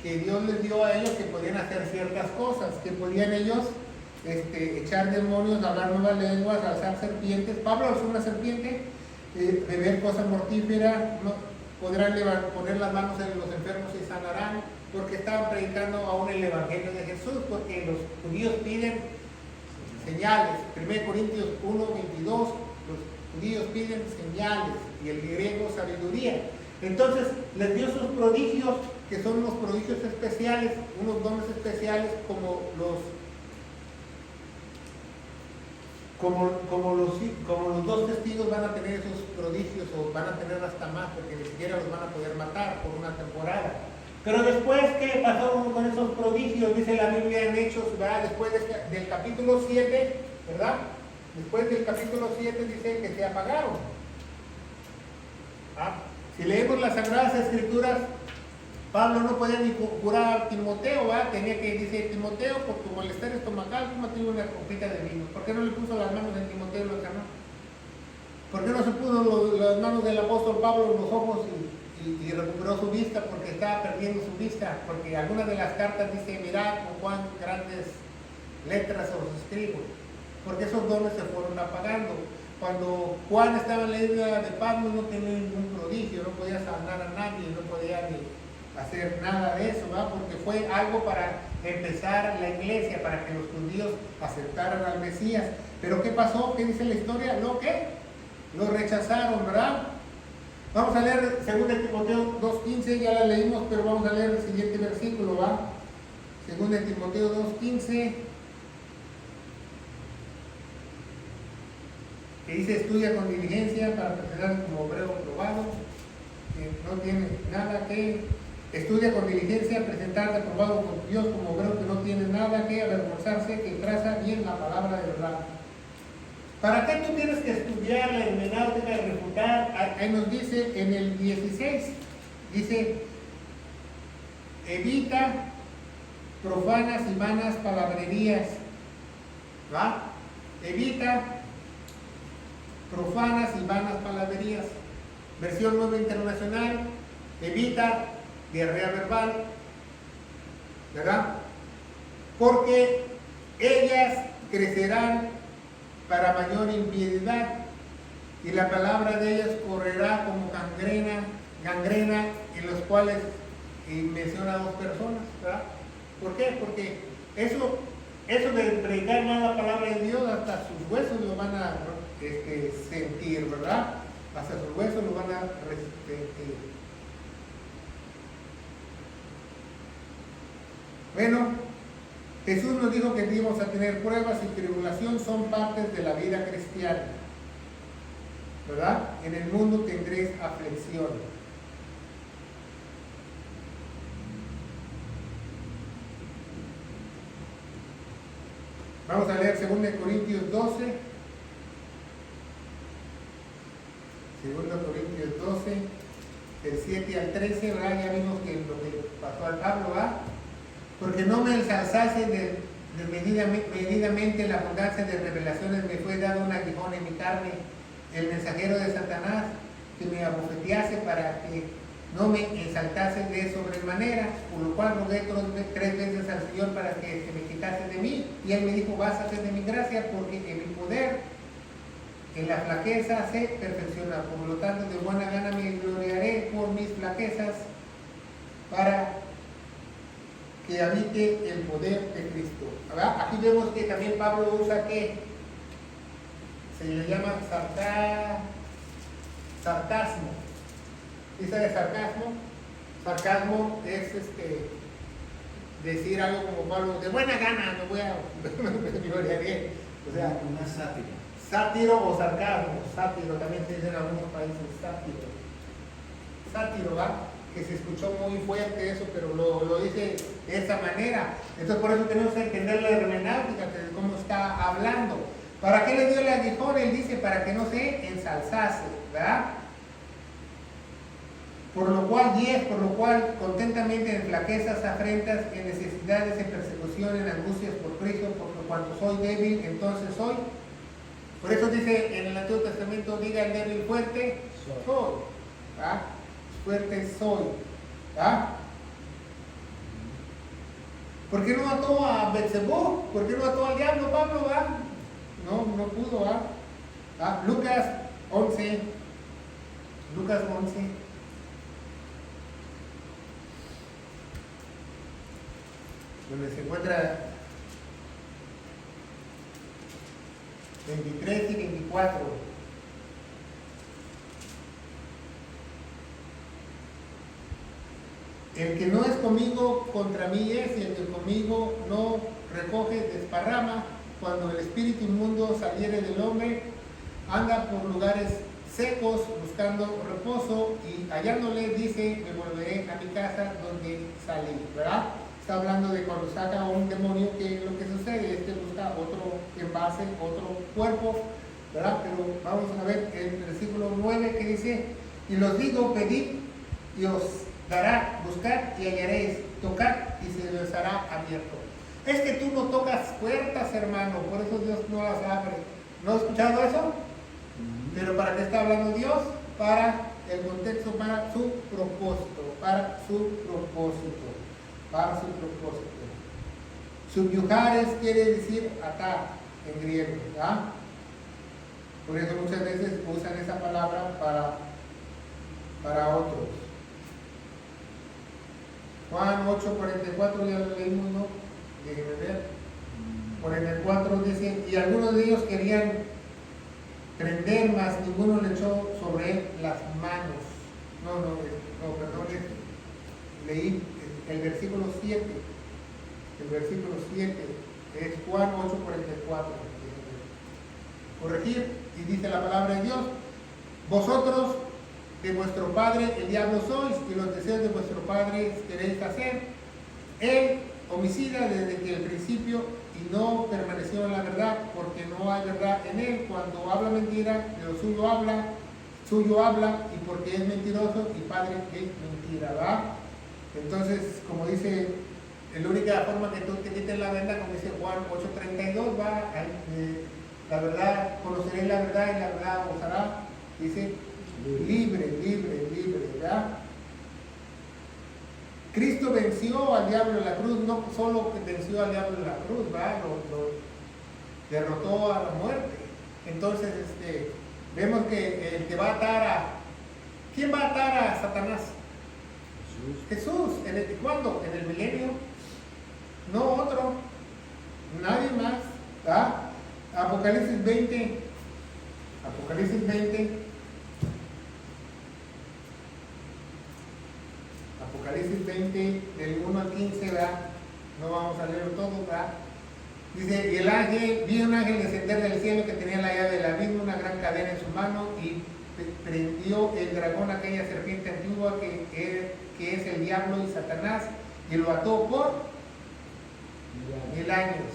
que Dios les dio a ellos, que podían hacer ciertas cosas, que podían ellos echar demonios, hablar nuevas lenguas, alzar serpientes. Pablo alzó una serpiente, beber cosas mortíferas, no, podrán poner las manos en los enfermos y sanarán, porque estaban predicando aún el Evangelio de Jesús, porque los judíos piden señales. 1 Corintios 1, 22, los judíos piden señales y el griego sabiduría. Entonces les dio sus prodigios, que son unos prodigios especiales, unos dones especiales, como los dos testigos van a tener esos prodigios, o van a tener hasta más, porque ni siquiera los van a poder matar por una temporada. Pero después, ¿qué pasó con esos prodigios? Dice la Biblia en Hechos, ¿verdad? Después del capítulo 7, ¿verdad? Después del capítulo 7 dice que se apagaron. ¿Ah? Si leemos las Sagradas Escrituras, Pablo no podía ni curar a Timoteo, ¿verdad? Tenía que decir, Timoteo, por tu malestar estomacal, tómate una copita de vino. ¿Por qué no le puso las manos en Timoteo y lo sanó? ¿Por qué no se puso las manos del apóstol Pablo en los ojos y recuperó su vista? Porque estaba perdiendo su vista, porque algunas de las cartas dice, mirad con cuán grandes letras os escribo, porque esos dones se fueron apagando. Cuando Juan estaba en la isla de Pablo no tenía ningún prodigio, no podía sanar a nadie, no podía ni hacer nada de eso, ¿verdad? Porque fue algo para empezar la iglesia, para que los judíos aceptaran al Mesías. Pero ¿qué pasó? ¿Qué dice la historia? Lo rechazaron, ¿verdad? Vamos a leer 2 Timoteo 2.15, ya la leímos, pero vamos a leer el siguiente versículo, ¿va? 2 Timoteo 2.15, que dice, estudia con diligencia para presentar como obrero probado, que no tiene nada que... Estudia con diligencia, presentarte aprobado por Dios como obrero que no tiene nada que avergonzarse, que traza bien la palabra de verdad. ¿Para qué tú tienes que estudiar la hermenéutica y refutar? Ahí nos dice en el 16, dice, evita profanas y vanas palabrerías. ¿Va? Evita profanas y vanas palabrerías. Versión Nueva Internacional, evita diarrea verbal, ¿verdad? Porque ellas crecerán para mayor impiedad y la palabra de ellas correrá como gangrena, en los cuales menciona a 2 personas, ¿verdad? ¿Por qué? Porque eso de predicar más la palabra de Dios, hasta sus huesos lo van a sentir, ¿verdad? Hasta sus huesos lo van a sentir. Bueno, Jesús nos dijo que íbamos a tener pruebas y tribulación, son partes de la vida cristiana, ¿verdad? En el mundo tendréis aflicción. Vamos a leer 2 Corintios 12. 2 Corintios 12, del 7 al 13, ¿verdad? Ya vimos que lo que pasó al Pablo, ¿verdad? Porque no me ensalzase medidamente la abundancia de revelaciones, me fue dado un aguijón en mi carne, el mensajero de Satanás, que me abofetease para que no me exaltase de sobremanera, por lo cual rogué 3 veces al Señor para que se me quitase de mí, y Él me dijo, bástate de mi gracia, porque en mi poder, en la flaqueza se perfecciona. Por lo tanto, de buena gana me gloriaré por mis flaquezas, para que habite el poder de Cristo. ¿Verdad? Aquí vemos que también Pablo usa que se le llama sarcasmo. ¿Sí sabe sarcasmo? Sarcasmo es decir algo como Pablo, de buena gana me voy a gloriaré. O sea, una sátira. Sátiro o sarcasmo. Sátiro también se dice en algunos países, sátiro. Sátiro, ¿va? Que se escuchó muy fuerte eso, pero lo dice de esa manera. Entonces por eso tenemos que entender la hermenéutica de cómo está hablando. ¿Para qué le dio el aguijón? Él dice, para que no se ensalzase, ¿verdad? Por lo cual, contentamente en flaquezas, afrentas, en necesidades, en persecución, en angustias por Cristo, porque cuando soy débil, entonces soy. Por eso dice en el Antiguo Testamento, diga el débil fuerte, soy. ¿Verdad? Fuerte soy. ¿Ah? ¿Por qué no mató a Betzebú? ¿Por qué no mató al diablo Pablo? ¿Ah? No pudo. ¿Ah? Lucas 11, donde se encuentra 23 y 24. El que no es conmigo, contra mí es, y el que conmigo no recoge, desparrama. Cuando el espíritu inmundo saliere del hombre, anda por lugares secos, buscando reposo, y hallándole, dice, me volveré a mi casa donde salí, ¿verdad? Está hablando de cuando saca un demonio, que es lo que sucede, busca otro envase, otro cuerpo, ¿verdad? Pero vamos a ver el versículo 9 que dice, y los digo, pedid y os dará, buscar y hallaréis, tocar y se les hará abierto. Es que tú no tocas puertas, hermano, por eso Dios no las abre. ¿No has escuchado eso? Pero ¿para qué está hablando Dios? Para el contexto, para su propósito, Subyujares quiere decir atar en griego, ¿verdad? Por eso muchas veces usan esa palabra para otros. Juan 8:44 ya lo leímos, ¿no? Déjenme ver. 44 dice, y algunos de ellos querían prender, mas ninguno le echó sobre él las manos. Perdón, leí el versículo 7. El versículo 7 es Juan 8:44. Corregir, y dice la palabra de Dios, vosotros de vuestro padre el diablo sois, y los deseos de vuestro padre queréis hacer. Él, homicida desde que el principio, y no permaneció en la verdad, porque no hay verdad en él. Cuando habla mentira, de lo suyo habla, y porque es mentiroso y padre de mentira, ¿va? Entonces, como dice, la única forma que tú te quites la venda, como dice Juan 8:32, va, la verdad, conoceréis la verdad y la verdad os hará, dice, libre, ¿verdad? Cristo venció al diablo en la cruz, no solo venció al diablo en la cruz, ¿verdad? Lo derrotó a la muerte. Entonces, vemos que el que va a atar a... ¿Quién va a atar a Satanás? Jesús. ¿Cuándo? En el milenio. No otro. Nadie más. ¿Ah? Apocalipsis 20. Apocalipsis 20. Apocalipsis 20, del 1 al 15, ¿verdad? No vamos a leer todo, ¿verdad? Dice, y el ángel, vi un ángel descender del cielo que tenía la llave del abismo, una gran cadena en su mano, y prendió el dragón, aquella serpiente antigua que es el diablo y Satanás, y lo ató por 1000 años,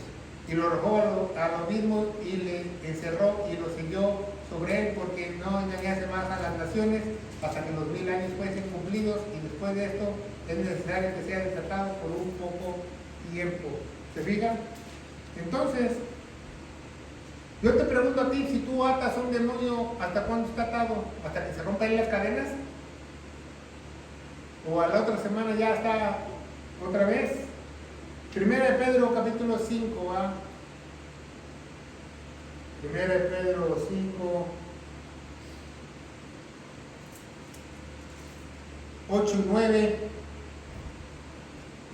y lo arrojó al abismo y le encerró y lo selló sobre él, porque no engañase más a las naciones hasta que los 1000 años fuesen cumplidos, y después de esto es necesario que sea desatado por un poco tiempo. ¿Se fijan? Entonces, yo te pregunto a ti, si tú atas a un demonio, ¿hasta cuándo está atado? ¿Hasta que se rompan las cadenas? ¿O a la otra semana ya está otra vez? Primera de Pedro capítulo 5, ¿va? Primera de Pedro 5, 8 y 9,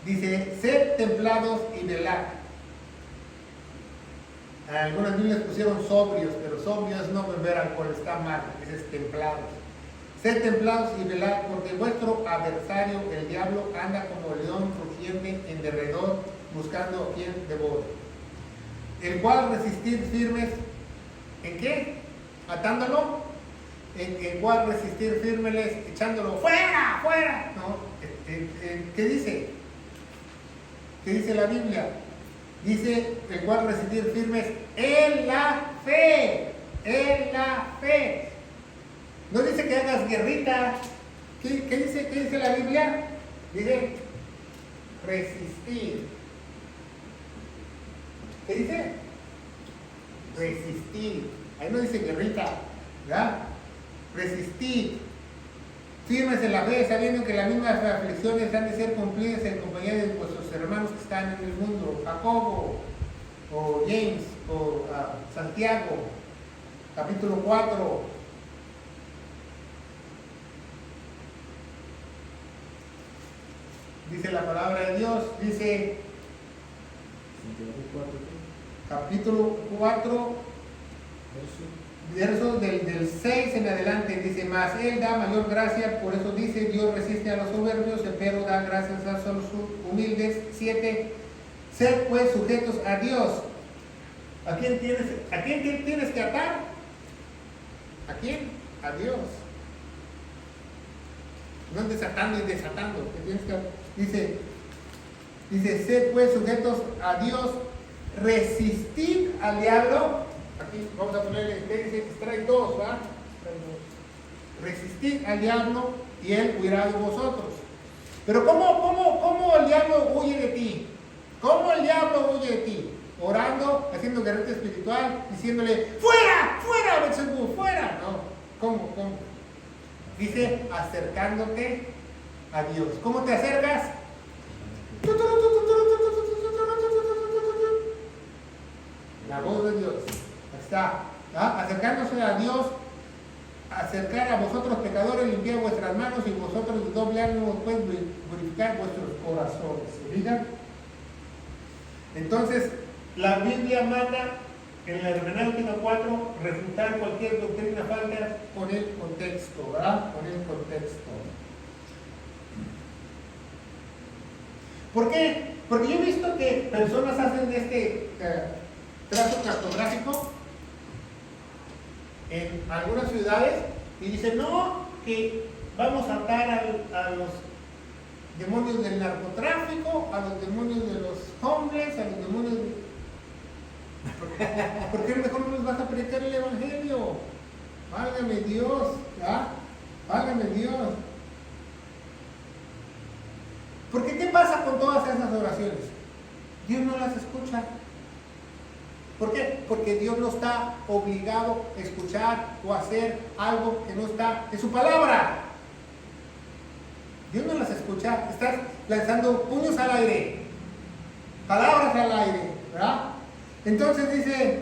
dice, sed templados y velad. Algunas Biblias pusieron sobrios, pero sobrios no beber alcohol, está mal, es templados. Sed templados y velad, porque vuestro adversario, el diablo, anda como león rugiente en derredor, buscando a quien devore. El cual resistir firmes, ¿en qué? Atándolo. En cual resistir firmes, echándolo fuera, fuera. ¿No? ¿Qué dice? ¿Qué dice la Biblia? Dice, el cual resistir firmes en la fe, en la fe. No dice que hagas guerrita. ¿Qué dice la Biblia? Dice, resistir. ¿Qué dice? Resistir. Ahí no dice guerrita, ¿verdad? Resistir. Firmes en la fe, sabiendo que las mismas aflicciones han de ser cumplidas en compañía de vuestros hermanos que están en el mundo. Jacobo, o James, o Santiago, capítulo 4. Dice la palabra de Dios, dice, capítulo 4, versos del 6 en adelante, dice, mas Él da mayor gracia, por eso dice, Dios resiste a los soberbios, pero da gracias a los humildes. 7, sed pues sujetos a Dios. ¿A quién tienes que atar? ¿A quién? A Dios. No desatando y desatando. Dice, sed pues sujetos a Dios, resistid al diablo. Aquí vamos a ponerle, dice, trae 2, ¿va? Resistid al diablo y él huirá de vosotros. Pero ¿cómo el diablo huye de ti? ¿Cómo el diablo huye de ti? Orando, haciendo guerrita espiritual, diciéndole, ¡fuera! ¡Fuera, Beelzebú! ¡Fuera! No, ¿cómo? Dice, acercándote a Dios. ¿Cómo te acercas? La voz de Dios. Está, acercándose a Dios, acercar a vosotros pecadores, limpiar vuestras manos y vosotros de doble ánimo pues purificar vuestros corazones. ¿Se fijan? Entonces, la Biblia manda en la hermenéutica 4 refutar cualquier doctrina falsa con el contexto, ¿verdad? Con el contexto. ¿Por qué? Porque yo he visto que personas hacen este trazo cartográfico en algunas ciudades y dicen, no, que vamos a atar a los demonios del narcotráfico, a los demonios de los hombres, a los demonios de... ¿Por qué mejor no les vas a predicar el evangelio? Válgame Dios, ¿ah? Válgame Dios. Porque ¿qué pasa con todas esas oraciones? Dios no las escucha. ¿Por qué? Porque Dios no está obligado a escuchar o a hacer algo que no está en su palabra. Dios no las escucha. Estás lanzando puños al aire, palabras al aire, ¿verdad? Entonces dice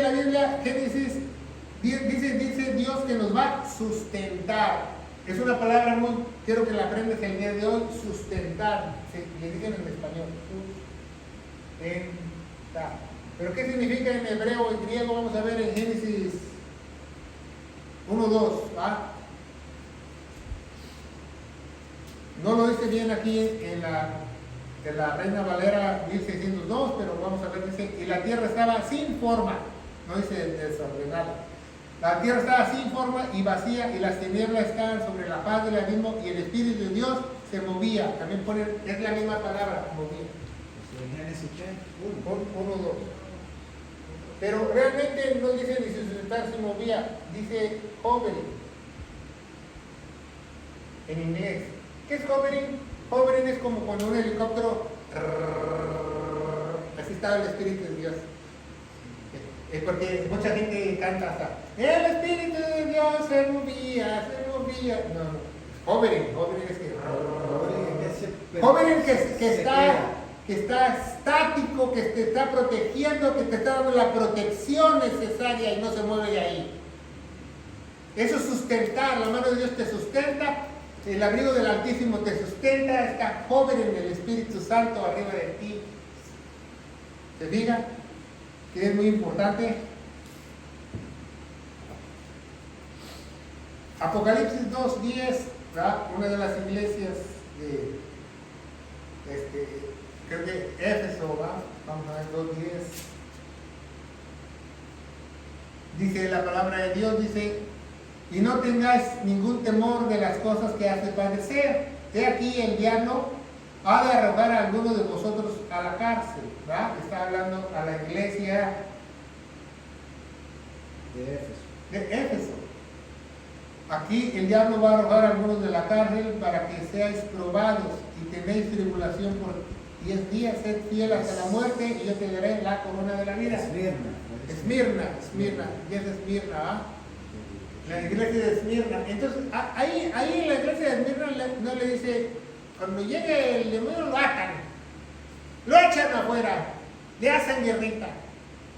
la Biblia, Génesis, dice Dios que nos va a sustentar. Es una palabra muy, quiero que la aprendas el día de hoy, sustentar. Le dicen en español, sustentar. Pero ¿qué significa en hebreo y griego? Vamos a ver en Génesis 1:2, ¿va? No lo dice bien aquí en la Reina Valera 1602, pero vamos a ver, dice, y la tierra estaba sin forma, no dice desordenada. La tierra estaba sin forma y vacía, y las tinieblas estaban sobre la faz del abismo, y el Espíritu de Dios se movía. También pone, es la misma palabra, movía. Génesis 1:2. Pero realmente no dice ni sustentar, se movía, dice hovering en inglés. ¿Qué es hovering? Hovering es como cuando un helicóptero, así estaba el Espíritu de Dios. Porque mucha gente canta hasta, el Espíritu de Dios se movía. No. Hovering es que... Hovering que está estático, que te está protegiendo, que te está dando la protección necesaria y no se mueve de ahí. Eso es sustentar, la mano de Dios te sustenta, el abrigo del Altísimo te sustenta, está hovering el Espíritu Santo arriba de ti. ¿Se fija? Que es muy importante. Apocalipsis 2:10, una de las iglesias de creo que Éfeso, vamos a ver 2:10. Dice la palabra de Dios, dice, y no tengáis ningún temor de las cosas que hace padecer. He aquí el diablo ha de arrojar a alguno de vosotros a la cárcel, ¿verdad? Está hablando a la iglesia de Éfeso. Aquí el diablo va a arrojar a algunos de la cárcel para que seáis probados y tenéis tribulación por 10 días, sed fiel hasta la muerte y yo te daré la corona de la vida. Esmirna, y es Esmirna, la iglesia de Esmirna. Entonces, ahí en la iglesia de Esmirna no le dice, cuando llegue el demonio lo atan, lo echan afuera, le hacen guerrita.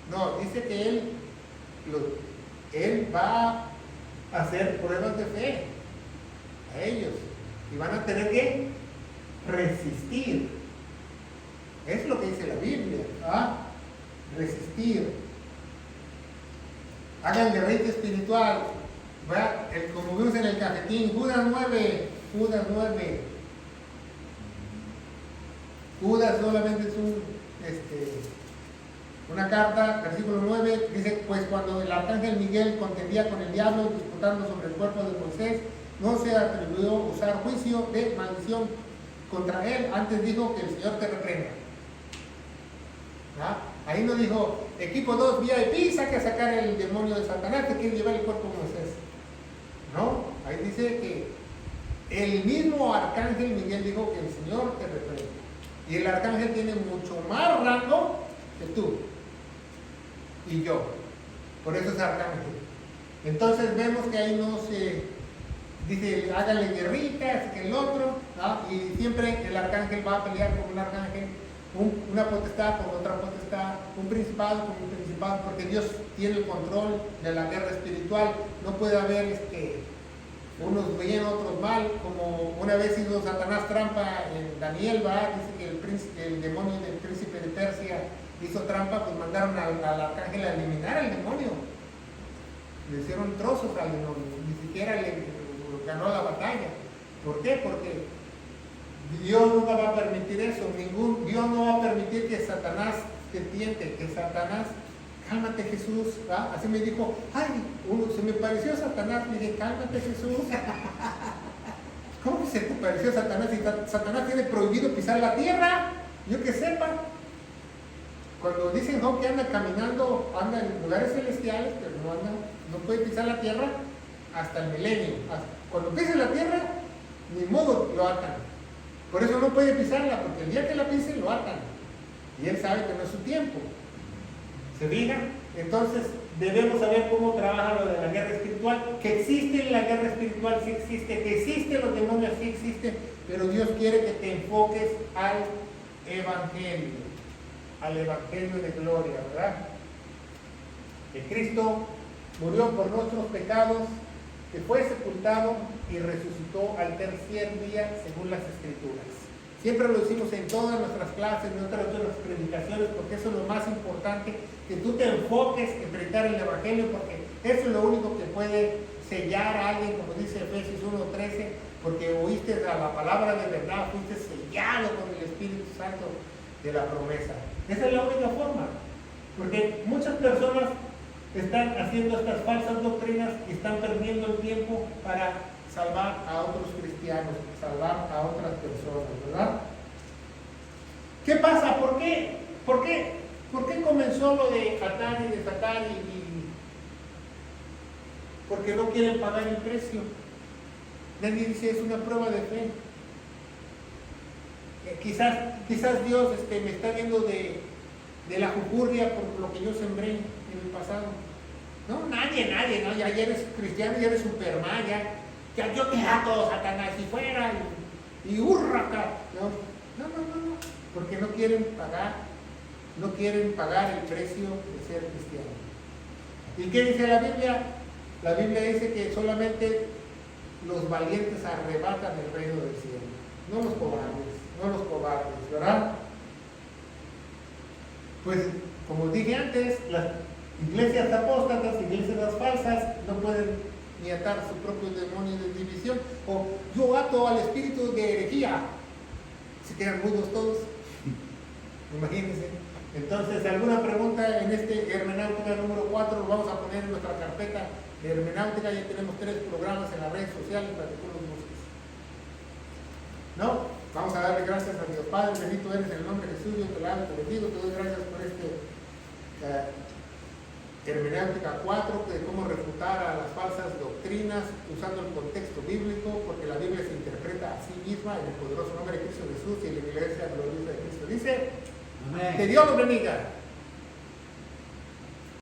No, dice que él va a hacer pruebas de fe a ellos y van a tener que resistir. Es lo que dice la Biblia, resistir. Hagan guerrita espiritual, como vimos en el cafetín, Judas 9. Judas solamente es una carta, versículo 9, dice, pues cuando el arcángel Miguel contendía con el diablo disputando sobre el cuerpo de Moisés, no se atribuyó usar juicio de maldición contra él, antes dijo que el Señor te reprenda. Ahí no dijo, equipo 2 VIP, saque a sacar el demonio de Satanás que quiere llevar el cuerpo de Moisés. No, ahí dice que el mismo arcángel Miguel dijo que el Señor te reprenda. Y el arcángel tiene mucho más rango que tú y yo. Por eso es arcángel. Entonces vemos que ahí no se dice, hágale guerrita, que el otro, y siempre el arcángel va a pelear con un arcángel, una potestad con otra potestad, un principado con un principado, porque Dios tiene el control de la guerra espiritual. No puede haber unos bien, otros mal, como una vez hizo Satanás trampa en Daniel, dice que el demonio del príncipe de Persia hizo trampa, pues mandaron al arcángel a eliminar al demonio. Le hicieron trozos al demonio, ni siquiera le ganó la batalla. ¿Por qué? Porque Dios nunca va a permitir eso. Dios no va a permitir que Satanás te tiente, que Satanás, cálmate Jesús, así me dijo, se me pareció Satanás, le dije, cálmate Jesús. ¿Cómo que se te pareció Satanás? Si Satanás tiene prohibido pisar la tierra, yo que sepa. Cuando dicen que anda caminando, anda en lugares celestiales, pero no puede pisar la tierra hasta el milenio. Cuando pise la tierra, ni modo lo atan. Por eso no puede pisarla, porque el día que la pise lo atan. Y él sabe que no es su tiempo. ¿Se fijan? Entonces debemos saber cómo trabaja lo de la guerra espiritual. Que existe la guerra espiritual, sí existe. Que existen los demonios, sí existen. Pero Dios quiere que te enfoques al Evangelio de gloria, ¿verdad? Que Cristo murió por nuestros pecados, que fue sepultado y resucitó al tercer día según las Escrituras. Siempre lo decimos en todas nuestras clases, en todas nuestras predicaciones, porque eso es lo más importante, que tú te enfoques en predicar el Evangelio, porque eso es lo único que puede sellar a alguien, como dice Efesios 1:13, porque oíste la palabra de verdad, fuiste sellado con el Espíritu Santo de la promesa. Esa es la única forma, porque muchas personas están haciendo estas falsas doctrinas y están perdiendo el tiempo para salvar a otros cristianos, salvar a otras personas, ¿verdad? ¿Qué pasa? ¿Por qué comenzó lo de atar y desatar? Porque no quieren pagar el precio. Nadie dice, es una prueba de fe. Quizás Dios me está viendo de la jujurria por lo que yo sembré en el pasado. No, nadie, ¿no? Ya eres cristiano, ya eres Superman, ya yo te ato, Satanás, y fuera, y hurra acá. No, porque no quieren pagar el precio de ser cristiano. ¿Y qué dice la Biblia? La Biblia dice que solamente los valientes arrebatan el reino del cielo, no los cobardes, ¿verdad? Pues, como dije antes, las iglesias apóstatas, iglesias falsas, no pueden ni atar su propio demonio de división, o yo ato al espíritu de herejía. Se quedan mudos todos. Imagínense. Entonces, ¿alguna pregunta en hermenéutica número 4? Lo vamos a poner en nuestra carpeta de hermenéutica. Ya tenemos 3 programas en las redes sociales para que tú los busques. ¿No? Vamos a darle gracias a Dios. Padre, bendito eres en el nombre de Jesús. Dios te alabo, te bendigo. Te doy gracias por hermenéutica 4, de cómo refutar a las falsas doctrinas usando el contexto bíblico, porque la Biblia se interpreta a sí misma en el poderoso nombre de Cristo Jesús y en la iglesia gloriosa de Cristo. Dice, amén. Que Dios los bendiga.